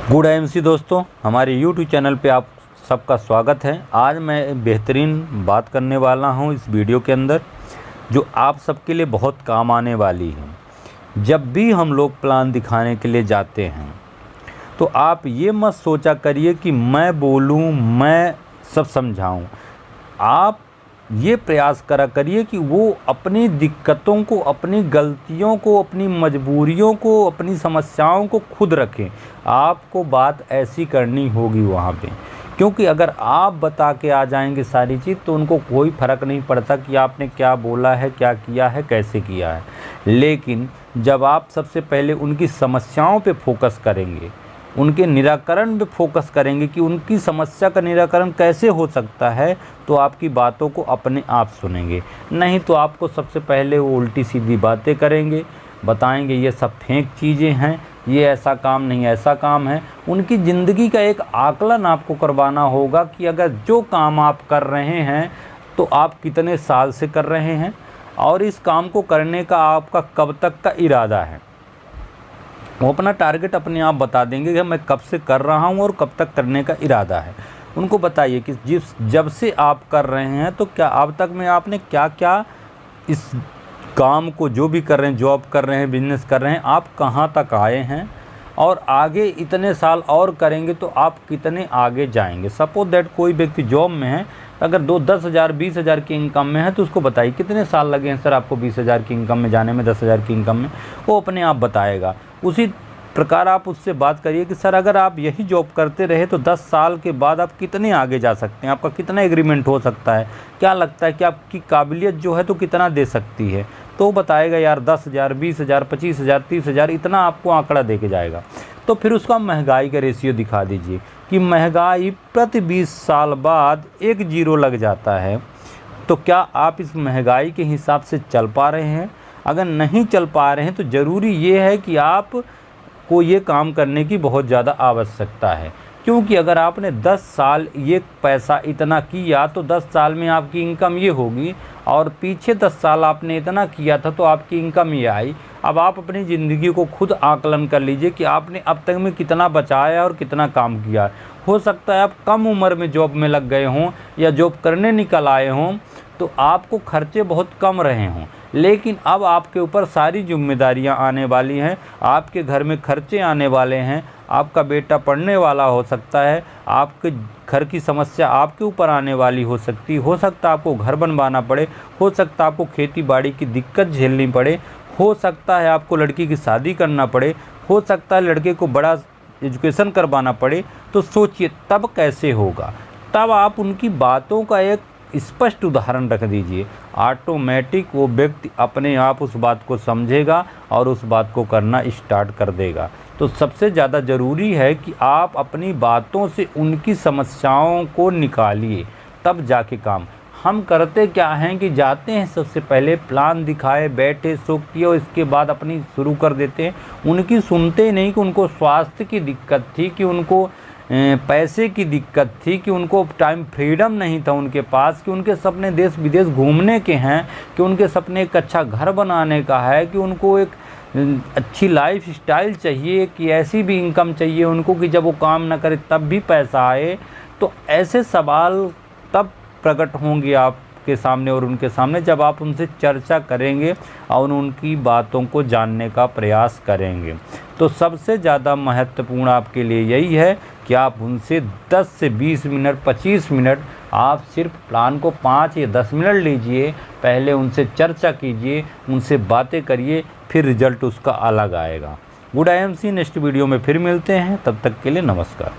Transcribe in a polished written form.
Good MC दोस्तों, हमारे YouTube channel पे आप सबका स्वागत है। आज मैं बेहतरीन बात करने वाला हूं इस वीडियो के अंदर, जो आप सबके लिए बहुत काम आने वाली है। जब भी हम लोग प्लान दिखाने के लिए जाते हैं तो आप ये मत सोचा करिए कि मैं बोलूं, मैं सब समझाऊं। आप ये प्रयास करा करिए कि वो अपनी दिक्कतों को, अपनी गलतियों को, अपनी मजबूरियों को, अपनी समस्याओं को खुद रखें। आपको बात ऐसी करनी होगी वहाँ पे, क्योंकि अगर आप बता के आ जाएंगे सारी चीज़ तो उनको कोई फ़र्क नहीं पड़ता कि आपने क्या बोला है, क्या किया है, कैसे किया है। लेकिन जब आप सबसे पहले उनकी समस्याओं पे फोकस करेंगे, उनके निराकरण पे फोकस करेंगे कि उनकी समस्या का निराकरण कैसे हो सकता है, तो आपकी बातों को अपने आप सुनेंगे। नहीं तो आपको सबसे पहले वो उल्टी सीधी बातें करेंगे, बताएंगे ये सब फेक चीज़ें हैं, ये ऐसा काम नहीं, ऐसा काम है। उनकी ज़िंदगी का एक आकलन आपको करवाना होगा कि अगर जो काम आप कर रहे हैं तो आप कितने साल से कर रहे हैं और इस काम को करने का आपका कब तक का इरादा है। वो अपना टारगेट अपने आप बता देंगे कि मैं कब से कर रहा हूँ और कब तक करने का इरादा है। उनको बताइए कि जब से आप कर रहे हैं तो क्या अब तक में आपने क्या क्या इस काम को, जो भी कर रहे हैं, जॉब कर रहे हैं, बिजनेस कर रहे हैं, आप कहाँ तक आए हैं और आगे इतने साल और करेंगे तो आप कितने आगे जाएंगे। सपोज दैट कोई व्यक्ति जॉब में है, अगर 10,000 20,000 की इनकम में है तो उसको बताइए कितने साल लगे हैं सर आपको 20,000 की इनकम में जाने में, 10,000 की इनकम में। वो अपने आप बताएगा। उसी प्रकार आप उससे बात करिए कि सर अगर आप यही जॉब करते रहे तो 10 साल के बाद आप कितने आगे जा सकते हैं, आपका कितना एग्रीमेंट हो सकता है, क्या लगता है कि आपकी काबिलियत जो है तो कितना दे सकती है। तो बताएगा यार 10,000 20,000 25,000 30,000, इतना आपको आंकड़ा दे के जाएगा। तो फिर उसका महंगाई का रेशियो दिखा दीजिए कि महंगाई प्रति 20 साल बाद 1 जीरो लग जाता है। तो क्या आप इस महंगाई के हिसाब से चल पा रहे हैं? अगर नहीं चल पा रहे हैं तो ज़रूरी ये है कि आप को ये काम करने की बहुत ज़्यादा आवश्यकता है, क्योंकि अगर आपने 10 साल ये पैसा इतना किया तो 10 साल में आपकी इनकम ये होगी और पीछे 10 साल आपने इतना किया था तो आपकी इनकम ये आई। अब आप अपनी ज़िंदगी को खुद आकलन कर लीजिए कि आपने अब तक में कितना बचाया और कितना काम किया। हो सकता है आप कम उम्र में जॉब में लग गए हों या जॉब करने निकल आए हों तो आपको खर्चे बहुत कम रहे हों, लेकिन अब आपके ऊपर सारी जिम्मेदारियां आने वाली हैं, आपके घर में खर्चे आने वाले हैं, आपका बेटा पढ़ने वाला हो सकता है, आपके घर की समस्या आपके ऊपर आने वाली हो सकता है आपको घर बनवाना पड़े, हो सकता है आपको खेती बाड़ी की दिक्कत झेलनी पड़े, हो सकता है आपको लड़की की शादी करना पड़े, हो सकता है लड़के को बड़ा एजुकेशन करवाना पड़े। तो सोचिए तब कैसे होगा। तब आप उनकी बातों का एक स्पष्ट उदाहरण रख दीजिए, ऑटोमेटिक वो व्यक्ति अपने आप उस बात को समझेगा और उस बात को करना स्टार्ट कर देगा। तो सबसे ज़्यादा ज़रूरी है कि आप अपनी बातों से उनकी समस्याओं को निकालिए, तब जाके काम। हम करते क्या हैं कि जाते हैं, सबसे पहले प्लान दिखाए, बैठे, शो किए और इसके बाद अपनी शुरू कर देते हैं। उनकी सुनते नहीं कि उनको स्वास्थ्य की दिक्कत थी, कि उनको पैसे की दिक्कत थी, कि उनको टाइम फ्रीडम नहीं था उनके पास, कि उनके सपने देश विदेश घूमने के हैं, कि उनके सपने एक अच्छा घर बनाने का है, कि उनको एक अच्छी लाइफ स्टाइल चाहिए, कि ऐसी भी इनकम चाहिए उनको कि जब वो काम ना करे तब भी पैसा आए। तो ऐसे सवाल तब प्रकट होंगे आपके सामने और उनके सामने जब आप उनसे चर्चा करेंगे और उनकी बातों को जानने का प्रयास करेंगे। तो सबसे ज़्यादा महत्वपूर्ण आपके लिए यही है कि आप उनसे 10 से 20 मिनट 25 मिनट आप सिर्फ प्लान को 5 या 10 मिनट लीजिए, पहले उनसे चर्चा कीजिए, उनसे बातें करिए, फिर रिजल्ट उसका अलग आएगा। गुड IMC, नेक्स्ट वीडियो में फिर मिलते हैं, तब तक के लिए नमस्कार।